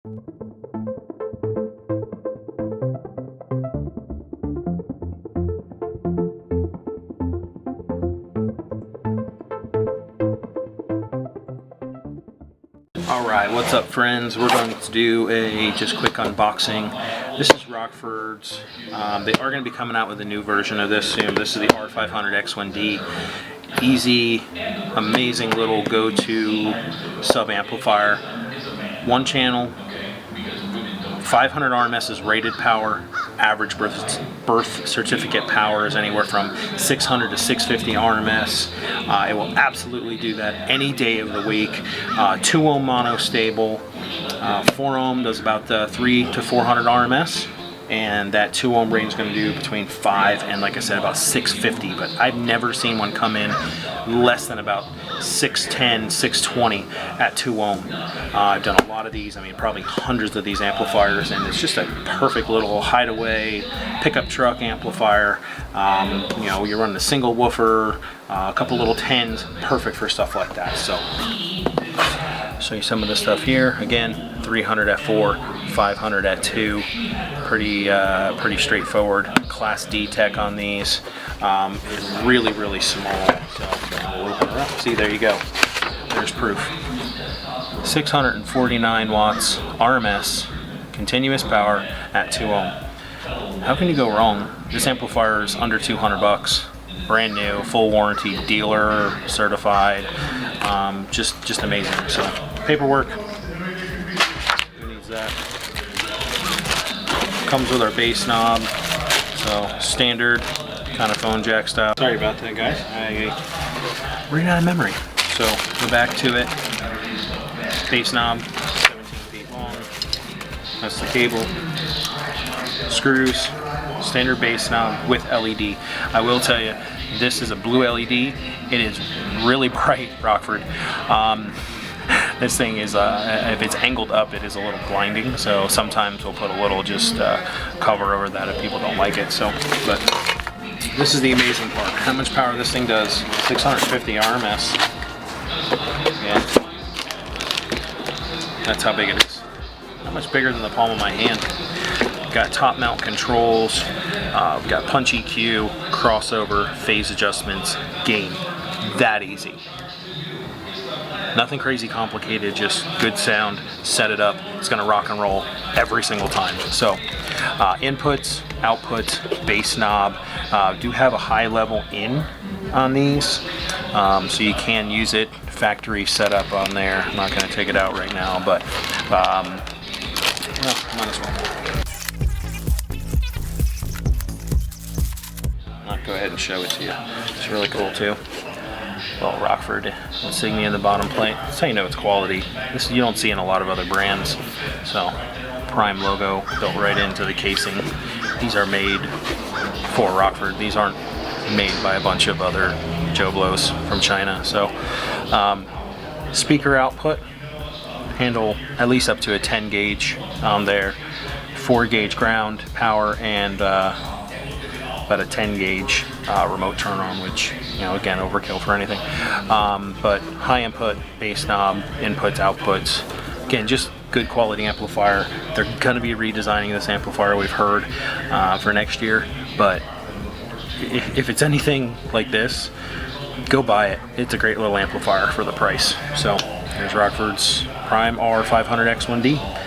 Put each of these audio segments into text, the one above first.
Alright, what's up friends? We're going to do a just quick unboxing. This is Rockford's. They are going to be coming out with a new version of this soon. This is the R500 X1D. Easy, amazing little go-to sub-amplifier. One channel, 500 RMS is rated power. Average birth certificate power is anywhere from 600 to 650 RMS. It will absolutely do that any day of the week. 2 ohm mono stable. 4 ohm does about 3 to 400 RMS. And that 2 ohm range is going to do between 5 and, like I said, about 650. But I've never seen one come in less than about 610, 620 at 2 ohm. I've done a lot of these, I mean probably hundreds of these amplifiers, and it's just a perfect little hideaway pickup truck amplifier. You know, you're running a single woofer, a couple little tens, perfect for stuff like that. So, show you some of the stuff here. Again, 300 at 4, 500 at 2. Pretty straightforward. Class D tech on these. It's really small. So we'll open it up. See, there you go. There's proof. 649 watts RMS, continuous power at 2 ohm. How can you go wrong? This amplifier is under 200 bucks. Brand new, full warranty, dealer certified. Just amazing. So paperwork. Who needs that? Comes with our bass knob. So standard kind of phone jack style. Sorry about that, guys. I ran out of memory. So go back to it. Bass knob, 17 feet long. That's the cable. Screws. Standard bass knob with LED. I will tell you, this is a blue LED. It is really bright, Rockford. This thing is, if it's angled up, it is a little blinding. So sometimes we'll put a little just cover over that if people don't like it. So, but this is the amazing part. How much power this thing does? 650 RMS. Yeah. That's how big it is. Not much bigger than the palm of my hand. Got top mount controls. Got punch EQ, crossover, phase adjustments, gain. That easy. Nothing crazy complicated, just good sound, set it up, it's gonna rock and roll every single time. So, inputs, outputs, bass knob, do have a high level in on these, so you can use it, factory setup on there. I'm not gonna take it out right now, but, well, might as well. I'll go ahead and show it to you. It's really cool too. Well, Rockford insignia in the bottom plate. That's how you know it's quality. This you don't see in a lot of other brands. So, Prime logo built right into the casing. These are made for Rockford. These aren't made by a bunch of other Joe Blows from China. So, speaker output, handle at least up to a 10 gauge on there. 4 gauge ground power and about a 10 gauge remote turn on, which, you know, again, overkill for anything. But high input, bass knob, inputs, outputs. Again, just good quality amplifier. They're going to be redesigning this amplifier, we've heard, for next year. But if it's anything like this, go buy it. It's a great little amplifier for the price. So there's Rockford's Prime R500 X1D.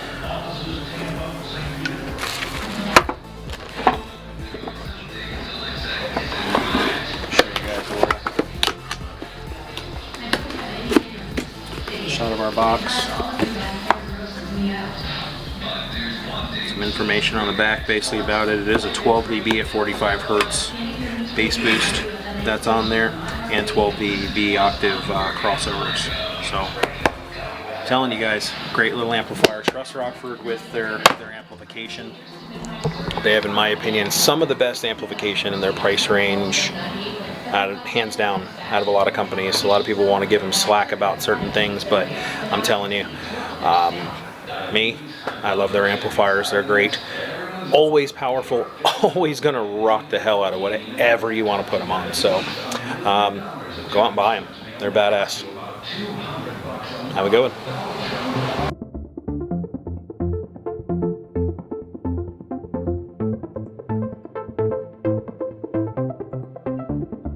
Shot of our box. Some information on the back basically about it. It is a 12 dB at 45 hertz bass boost that's on there, and 12 dB octave crossovers. So, I'm telling you guys, great little amplifier. Trust Rockford with their amplification. They have, in my opinion, some of the best amplification in their price range. Hands down, out of a lot of companies. A lot of people want to give them slack about certain things, but I'm telling you, I love their amplifiers. They're great. Always powerful, always gonna rock the hell out of whatever you want to put them on. So go out and buy them. They're badass. Have a good one.